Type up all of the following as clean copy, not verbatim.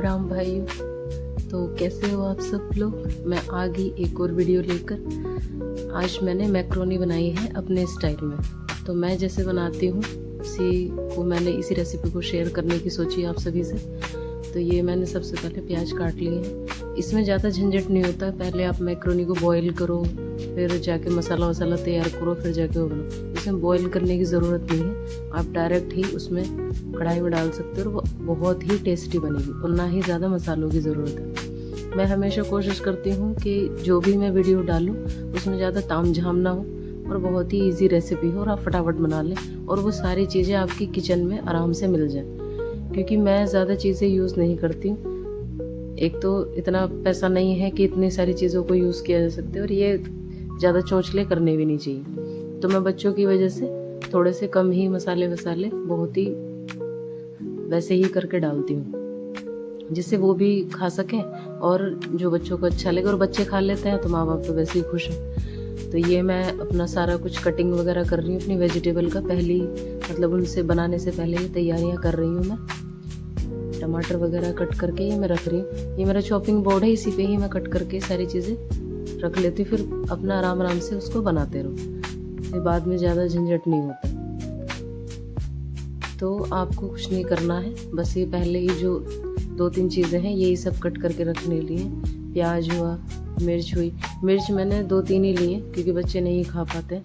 राम भाइयों। तो कैसे हो आप सब लोग। मैं आ गई एक और वीडियो लेकर। आज मैंने मैक्रोनी बनाई है अपने स्टाइल में। तो मैं जैसे बनाती हूँ इसी रेसिपी को शेयर करने की सोची आप सभी से। तो ये मैंने सबसे पहले प्याज काट लिए हैं। इसमें ज़्यादा झंझट नहीं होता। पहले आप मैक्रोनी को बॉईल करो, फिर जाके मसाला वसाला तैयार करो, फिर जाके वो बनाओ। इसमें बॉईल करने की ज़रूरत नहीं है। आप डायरेक्ट ही उसमें कढ़ाई में डाल सकते हो और वो बहुत ही टेस्टी बनेगी और ना ही ज़्यादा मसालों की ज़रूरत है। मैं हमेशा कोशिश करती हूँ कि जो भी मैं वीडियो डालूँ उसमें ज़्यादा तामझाम ना हो और बहुत ही इजी रेसिपी हो और आप फटाफट बना लें और वो सारी चीज़ें आपकी किचन में आराम से मिल जाए। क्योंकि मैं ज़्यादा चीज़ें यूज़ नहीं करती हूँ। एक तो इतना पैसा नहीं है कि इतनी सारी चीज़ों को यूज़ किया जा सकते और ये ज़्यादा चौंचले करने भी नहीं चाहिए। तो मैं बच्चों की वजह से थोड़े से कम ही मसाले वसाले बहुत ही वैसे ही करके डालती हूँ जिससे वो भी खा सकें और जो बच्चों को अच्छा लगे। और बच्चे खा लेते हैं तो माँ बाप तो वैसे ही खुश हैं। तो ये मैं अपना सारा कुछ कटिंग वगैरह कर रही हूँ अपनी वेजिटेबल का। मतलब उनसे बनाने से पहले ही तैयारियाँ कर रही हूँ मैं। टमाटर वगैरह कट करके ये मैं रख रही हूँ। ये मेरा चॉपिंग बोर्ड है, इसी पे ही मैं कट करके सारी चीज़ें रख लेती हूँ। फिर अपना आराम आराम से उसको बनाते रहो, फिर बाद में ज़्यादा झंझट नहीं होता। तो आपको कुछ नहीं करना है, बस ये पहले ही जो 2-3 चीज़ें हैं यही सब कट करके रखने लिए। प्याज हुआ, मिर्च हुई। मिर्च मैंने 2-3 ही ली हैं क्योंकि बच्चे नहीं खा पाते।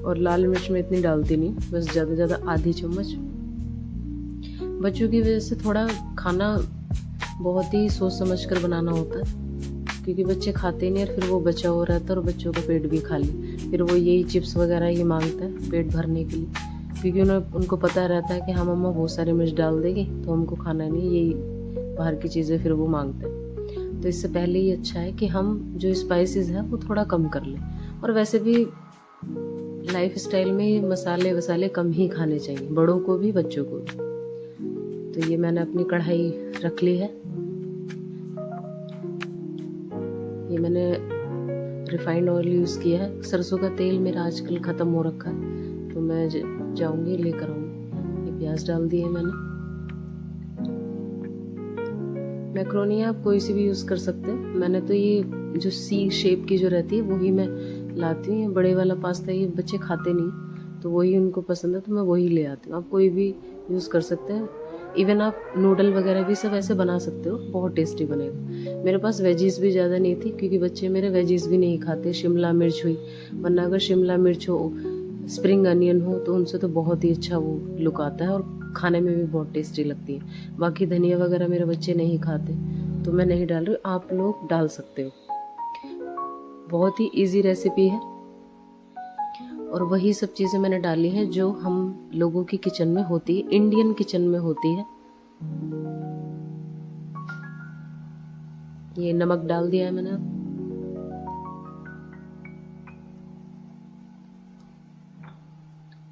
और लाल मिर्च मैं इतनी डालती नहीं, बस ज़्यादा ज़्यादा आधी चम्मच। बच्चों की वजह से थोड़ा खाना बहुत ही सोच समझ कर बनाना होता है क्योंकि बच्चे खाते नहीं और फिर वो बचा हुआ रहता है और बच्चों का पेट भी खाली। फिर वो यही चिप्स वगैरह ये मांगते हैं पेट भरने के लिए, क्योंकि उनको पता रहता है कि हाँ मम्मा बहुत सारी मिर्च डाल देगी तो हमको खाना नहीं, यही बाहर की चीज़ें फिर वो मांगते हैं। तो इससे पहले ही अच्छा है कि हम जो स्पाइसेस हैं वो थोड़ा कम कर लें। और वैसे भी लाइफ स्टाइल में मसाले वसाले कम ही खाने चाहिए, बड़ों को भी बच्चों को भी। तो ये मैंने अपनी कढ़ाई रख ली है। ये मैंने रिफाइंड ऑयल यूज़ किया है। सरसों का तेल मेरा आजकल ख़त्म हो रखा है तो मैं जाऊँगी लेकर आऊँगी। ये प्याज डाल दिए मैंने। मैक्रोनी आप कोई सी भी यूज़ कर सकते हैं। मैंने तो ये जो सी शेप की जो रहती है वही मैं लाती हूँ। ये बड़े वाला पास्ता ये बच्चे खाते नहीं तो वही उनको पसंद है तो मैं वही ले आती हूँ। आप कोई भी यूज़ कर सकते हैं। इवन आप नूडल वगैरह भी सब ऐसे बना सकते हो, बहुत टेस्टी बनेगा। मेरे पास वेजीज भी ज़्यादा नहीं थी क्योंकि बच्चे मेरे वेजीज भी नहीं खाते। शिमला मिर्च हुई, वरना अगर शिमला मिर्च हो, स्प्रिंग अनियन हो तो उनसे तो बहुत ही अच्छा वो लुक आता है और खाने में भी बहुत टेस्टी लगती है। बाकी धनिया वगैरह मेरे बच्चे नहीं खाते तो मैं नहीं डाल रही। आप लोग डाल सकते हो, बहुत ही इजी रेसिपी है। और वही सब चीज़ें मैंने डाली हैं जो हम लोगों की किचन में होती है, इंडियन किचन में होती है। ये नमक डाल दिया है मैंने।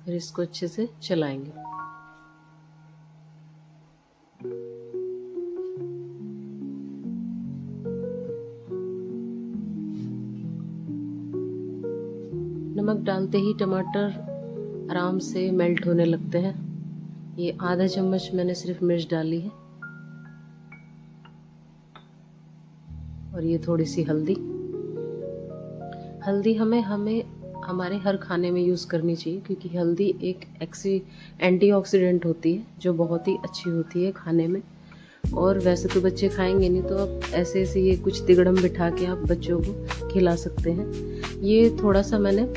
फिर इसको अच्छे से चलाएंगे। नमक डालते ही टमाटर आराम से मेल्ट होने लगते हैं। ये आधा चम्मच मैंने सिर्फ मिर्च डाली है और ये थोड़ी सी हल्दी। हमें हमारे हर खाने में यूज़ करनी चाहिए क्योंकि हल्दी एक एंटीऑक्सीडेंट होती है जो बहुत ही अच्छी होती है खाने में। और वैसे तो बच्चे खाएंगे नहीं तो आप ऐसे ऐसे ये कुछ तिगड़म बिठा के आप बच्चों को खिला सकते हैं। ये थोड़ा सा मैंने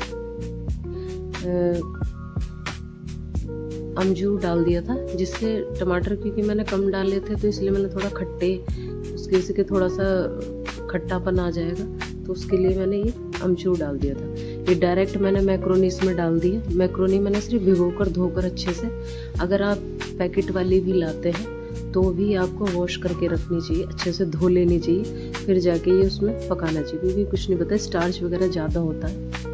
अमचूर डाल दिया था जिससे टमाटर क्योंकि मैंने कम डाले थे तो इसलिए मैंने थोड़ा खट्टे उसके थोड़ा सा खट्टापन आ जाएगा तो उसके लिए मैंने ये अमचूर डाल दिया था। ये डायरेक्ट मैंने मैक्रोनी इसमें डाल दी है। मैक्रोनी मैंने सिर्फ भिगोकर धोकर अच्छे से, अगर आप पैकेट वाली भी लाते हैं तो भी आपको वॉश करके रखनी चाहिए, अच्छे से धो लेनी चाहिए, फिर जाके ये उसमें पकाना चाहिए क्योंकि कुछ नहीं पता स्टार्च वगैरह ज़्यादा होता है।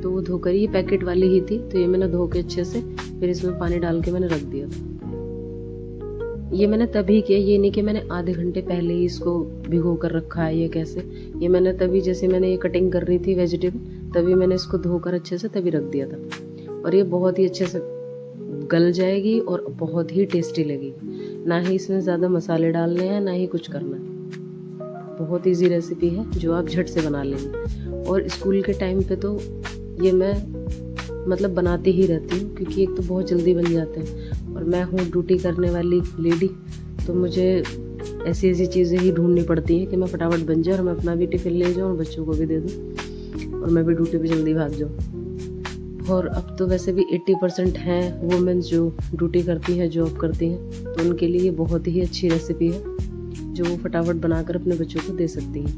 तो वो धोकर, ये पैकेट वाली ही थी तो ये मैंने धो के अच्छे से फिर इसमें पानी डाल के मैंने रख दिया था। ये मैंने तभी किया, ये नहीं कि मैंने आधे घंटे पहले ही इसको भिगो कर रखा है। ये कैसे, ये मैंने तभी, जैसे मैंने ये कटिंग कर रही थी वेजिटेबल तभी मैंने इसको धोकर अच्छे से तभी रख दिया था। और ये बहुत ही अच्छे से गल जाएगी और बहुत ही टेस्टी लगेगी। ना ही इसमें ज़्यादा मसाले डालने हैं, ना ही कुछ करना है। बहुत इजी रेसिपी है जो आप झट से बना लेंगे। और स्कूल के टाइम पे तो ये मैं मतलब बनाती ही रहती हूँ, क्योंकि एक तो बहुत जल्दी बन जाते हैं और मैं हूँ ड्यूटी करने वाली लेडी, तो मुझे ऐसी ऐसी चीज़ें ही ढूंढनी पड़ती हैं कि मैं फटाफट बन जाऊँ और मैं अपना भी टिफ़िन ले जाऊँ और बच्चों को भी दे दूँ और मैं भी ड्यूटी पे जल्दी भाग जाऊँ। और अब तो वैसे भी 80% हैं वुमेन्स जो ड्यूटी करती हैं, जॉब करती हैं, तो उनके लिए ये बहुत ही अच्छी रेसिपी है जो वो फटाफट बनाकर अपने बच्चों को दे सकती हैं।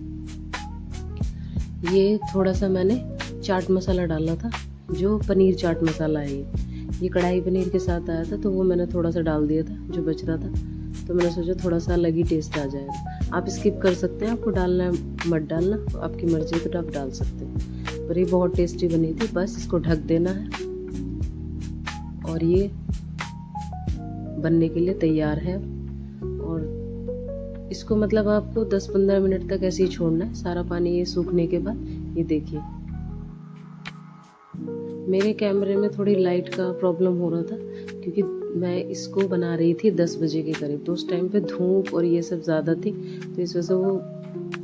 ये थोड़ा सा मैंने चाट मसाला डाला था, जो पनीर चाट मसाला है। ये कढ़ाई पनीर के साथ आया था, तो वो मैंने थोड़ा सा डाल दिया था जो बच रहा था, तो मैंने सोचा थोड़ा सा अलग ही टेस्ट आ जाएगा। आप स्किप कर सकते हैं, आपको डालना है मत डालना, तो आपकी मर्जी है तो आप डाल सकते हैं। पर ये बहुत टेस्टी बनी थी। बस इसको ढक देना है और ये बनने के लिए तैयार है। और इसको मतलब आपको 10-15 मिनट तक ऐसे ही छोड़ना है, सारा पानी ये सूखने के बाद। ये देखिए मेरे कैमरे में थोड़ी लाइट का प्रॉब्लम हो रहा था, क्योंकि मैं इसको बना रही थी 10 बजे के करीब, तो उस टाइम पे धूप और ये सब ज़्यादा थी, तो इस वजह से वो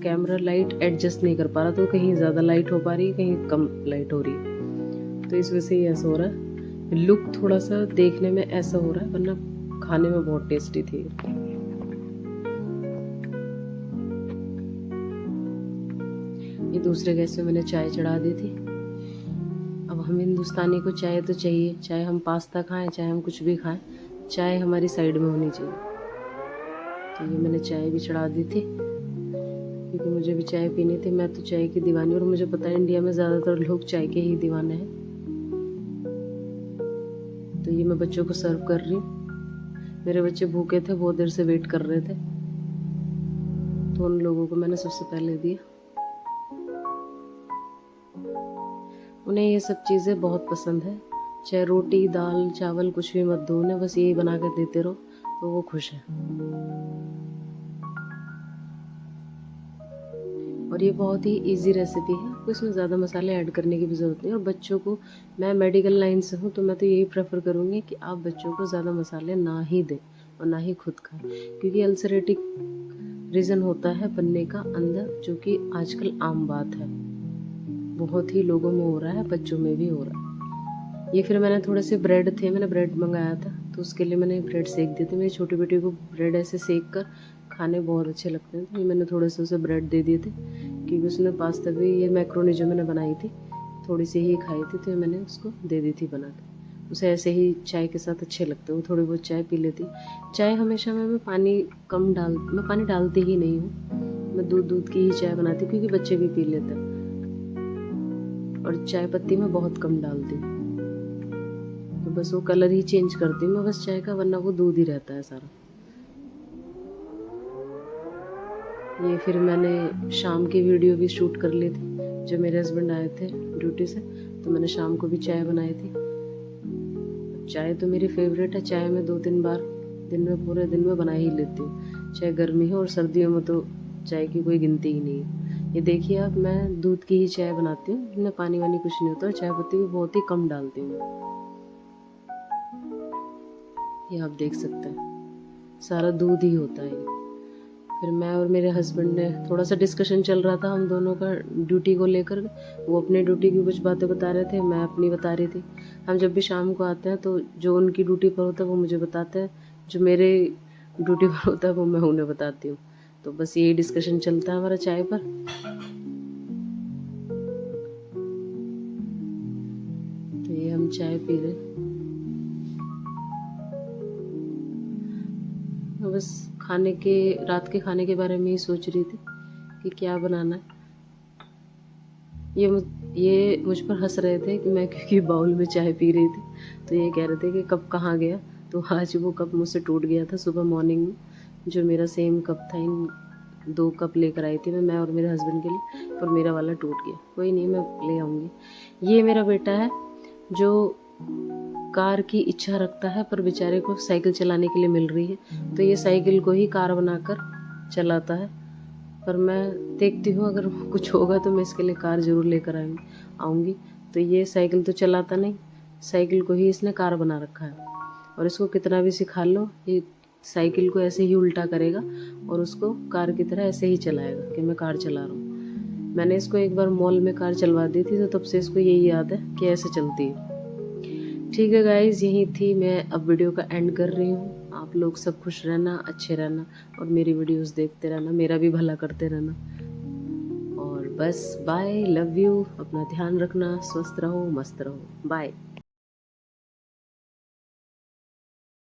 कैमरा लाइट एडजस्ट नहीं कर पा रहा, तो कहीं ज़्यादा लाइट हो पा रही है, कहीं कम लाइट हो रही है, तो इस वजह से ये ऐसा हो रहा है। लुक थोड़ा सा देखने में ऐसा हो रहा है, वरना खाने में बहुत टेस्टी थी। ये दूसरे गैस में मैंने चाय चढ़ा दी थी। अब हम हिंदुस्तानी को चाय तो चाहिए, चाहे हम पास्ता खाएं चाहे हम कुछ भी खाएं, चाय हमारी साइड में होनी चाहिए। तो ये मैंने चाय भी चढ़ा दी थी, क्योंकि मुझे भी चाय पीनी थी। मैं तो चाय की दीवानी, और मुझे पता है इंडिया में ज़्यादातर लोग चाय के ही दीवाने हैं। तो ये मैं बच्चों को सर्व कर रही हूँ। मेरे बच्चे भूखे थे, बहुत देर से वेट कर रहे थे, तो उन लोगों को मैंने सबसे पहले दिया। उन्हें ये सब चीज़ें बहुत पसंद है, चाहे रोटी दाल चावल कुछ भी मत दो उन्हें, बस यही बना कर देते रहो तो वो खुश है। और ये बहुत ही इजी रेसिपी है, आपको इसमें ज़्यादा मसाले ऐड करने की भी ज़रूरत नहीं। और बच्चों को, मैं मेडिकल लाइन से हूँ, तो मैं तो यही प्रेफर करूँगी कि आप बच्चों को ज़्यादा मसाले ना ही दें और ना ही खुद खाएं, क्योंकि अल्सरेटिक रीज़न होता है बनने का अंदर, जो कि आजकल आम बात है, बहुत ही लोगों में हो रहा है, बच्चों में भी हो रहा है। ये फिर मैंने थोड़े से ब्रेड थे, मैंने ब्रेड मंगाया था, तो उसके लिए मैंने ब्रेड सेक दिए थे। मेरी छोटी बेटी को ब्रेड ऐसे सेक कर खाने बहुत अच्छे लगते हैं, तो ये मैंने थोड़े से उसे ब्रेड दे दिए थे, क्योंकि उसने पास्ता भी, ये मैक्रोनी जो मैंने बनाई थी थोड़ी सी ही खाई थी, तो मैंने उसको दे दी थी बना के। उसे ऐसे ही चाय के साथ अच्छे लगते हैं, वो थोड़ी बहुत चाय पी लेती। चाय हमेशा मैं पानी मैं पानी डालती ही नहीं हूँ, मैं दूध की ही चाय बनाती, क्योंकि बच्चे भी पी लेते हैं। और चाय पत्ती मैं बहुत कम डालती हूँ, तो बस वो कलर ही चेंज करती हूँ मैं बस चाय का, वरना वो दूध ही रहता है सारा। ये फिर मैंने शाम की वीडियो भी शूट कर ली थी, जब मेरे हस्बैंड आए थे ड्यूटी से, तो मैंने शाम को भी चाय बनाई थी। चाय तो मेरी फेवरेट है, चाय मैं 2-3 बार दिन में, पूरे दिन में बना ही लेती हूँ, चाहे गर्मी हो और सर्दियों में तो चाय की कोई गिनती ही नहीं है। ये देखिए आप, मैं दूध की ही चाय बनाती हूँ, इनमें पानी वानी कुछ नहीं होता, और चाय पत्ती भी बहुत ही कम डालती हूँ। ये आप देख सकते हैं सारा दूध ही होता है। फिर मैं और मेरे हस्बैंड ने थोड़ा सा डिस्कशन चल रहा था हम दोनों का ड्यूटी को लेकर। वो अपने ड्यूटी की कुछ बातें बता रहे थे, मैं अपनी बता रही थी। हम जब भी शाम को आते हैं तो जो उनकी ड्यूटी पर होता है वो मुझे बताते हैं, जो मेरे ड्यूटी पर होता है वो मैं उन्हें बताती हूँ। तो बस यही डिस्कशन चलता है हमारा चाय पर। तो ये हम चाय पी रहे, बस रात के खाने के बारे में ही सोच रही थी कि क्या बनाना है। ये मुझ पर हंस रहे थे कि मैं, क्योंकि बाउल में चाय पी रही थी, तो ये कह रहे थे कि कप कहाँ गया। तो आज वो कप मुझसे टूट गया था सुबह मॉर्निंग में, जो मेरा सेम कप था। इन 2 कप लेकर आई थी मैं और मेरे हस्बैंड के लिए, पर मेरा वाला टूट गया। कोई नहीं, मैं ले आऊँगी। ये मेरा बेटा है जो कार की इच्छा रखता है, पर बेचारे को साइकिल चलाने के लिए मिल रही है, तो ये साइकिल को ही कार बनाकर चलाता है। पर मैं देखती हूँ अगर कुछ होगा तो मैं इसके लिए कार ज़रूर लेकर आऊँगी। तो ये साइकिल तो चलाता नहीं, साइकिल को ही इसने कार बना रखा है, और इसको कितना भी सिखा लो ये साइकिल को ऐसे ही उल्टा करेगा और उसको कार की तरह ऐसे ही चलाएगा कि मैं कार चला रहा हूँ। मैंने इसको एक बार मॉल में कार चलवा दी थी, तो तब से इसको यही याद है कि ऐसे चलती है। ठीक है गाइज़, यही थी, मैं अब वीडियो का एंड कर रही हूँ। आप लोग सब खुश रहना, अच्छे रहना और मेरी वीडियोस देखते रहना, मेरा भी भला करते रहना। और बस बाय, लव यू, अपना ध्यान रखना, स्वस्थ रहो, मस्त रहो, बाय।